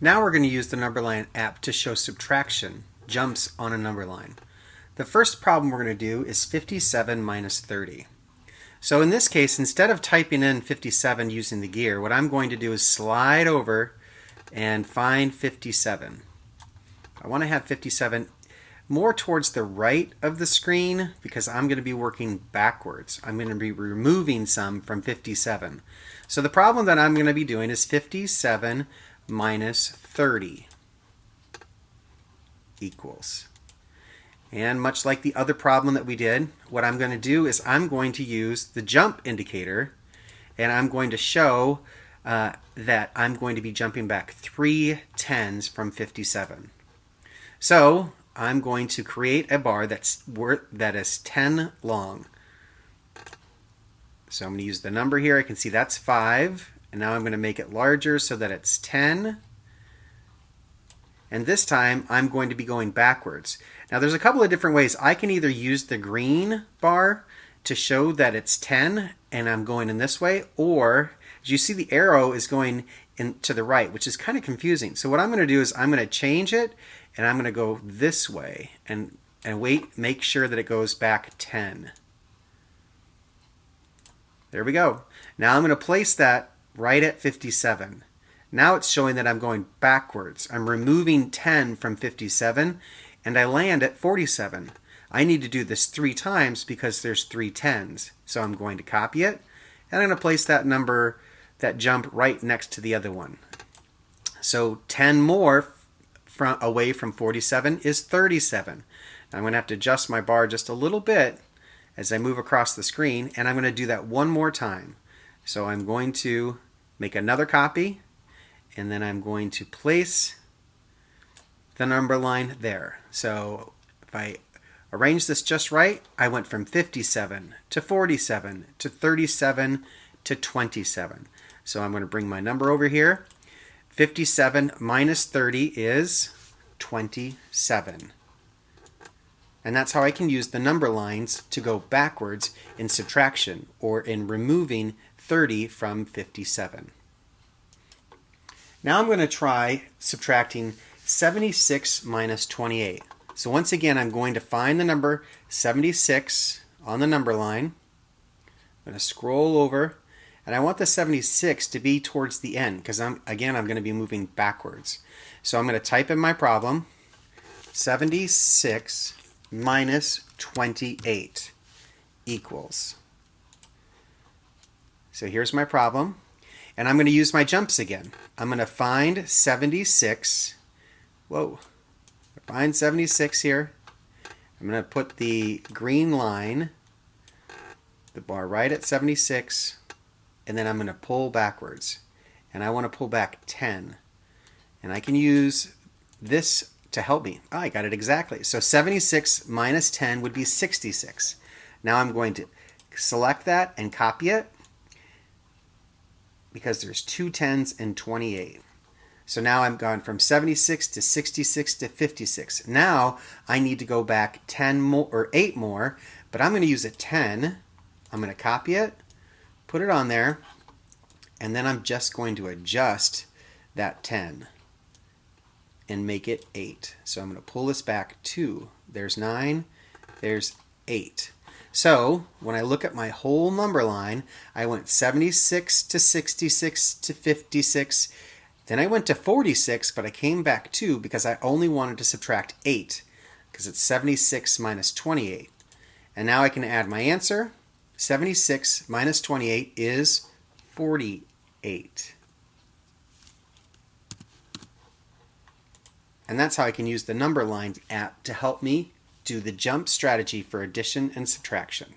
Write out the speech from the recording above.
Now we're going to use the number line app to show subtraction, jumps on a number line. The first problem we're going to do is 57 minus 30. So in this case, instead of typing in 57 using the gear, what I'm going to do is slide over and find 57. I want to have 57 more towards the right of the screen because I'm going to be working backwards. I'm going to be removing some from 57. So the problem that I'm going to be doing is 57 minus 30 equals. And much like the other problem that we did, what I'm going to do is I'm going to use the jump indicator, and I'm going to show that I'm going to be jumping back 3 tens from 57. So I'm going to create a bar that is 10 long. So I'm going to use the number here. I can see that's 5. And now I'm going to make it larger so that it's 10. And this time I'm going to be going backwards. Now there's a couple of different ways. I can either use the green bar to show that it's 10 and I'm going in this way, or as you see the arrow is going to the right, which is kind of confusing. So what I'm going to do is I'm going to change it and I'm going to go this way and make sure that it goes back 10. There we go. Now I'm going to place that right at 57. Now it's showing that I'm going backwards. I'm removing 10 from 57 and I land at 47. I need to do this 3 times because there's 3 tens. So I'm going to copy it and I'm going to place that number, that jump right next to the other one. So 10 more away from 47 is 37. Now I'm going to have to adjust my bar just a little bit as I move across the screen, and I'm going to do that one more time. So I'm going to make another copy, and then I'm going to place the number line there. So if I arrange this just right, I went from 57 to 47 to 37 to 27. So I'm going to bring my number over here. 57 minus 30 is 27. And that's how I can use the number lines to go backwards in subtraction or in removing 30 from 57. Now I'm going to try subtracting 76 minus 28. So once again, I'm going to find the number 76 on the number line. I'm going to scroll over, and I want the 76 to be towards the end because I'm going to be moving backwards. So I'm going to type in my problem, 76 minus 28 equals. So here's my problem, and I'm going to use my jumps again. I'm going to find 76. Find 76 here. I'm going to put the green line, the bar right at 76, and then I'm going to pull backwards. And I want to pull back 10. And I can use this to help me. I got it exactly. So 76 minus 10 would be 66. Now I'm going to select that and copy it because there's 2 tens and 28. So now I'm gone from 76 to 66 to 56. Now I need to go back 10 more or 8 more, but I'm going to use a 10. I'm going to copy it, put it on there, and then I'm just going to adjust that 10 and make it 8. So I'm going to pull this back 2. There's 9. There's 8. So when I look at my whole number line, I went 76 to 66 to 56. Then I went to 46, but I came back 2 because I only wanted to subtract 8 because it's 76 minus 28. And now I can add my answer. 76 minus 28 is 48. And that's how I can use the number line app to help me do the jump strategy for addition and subtraction.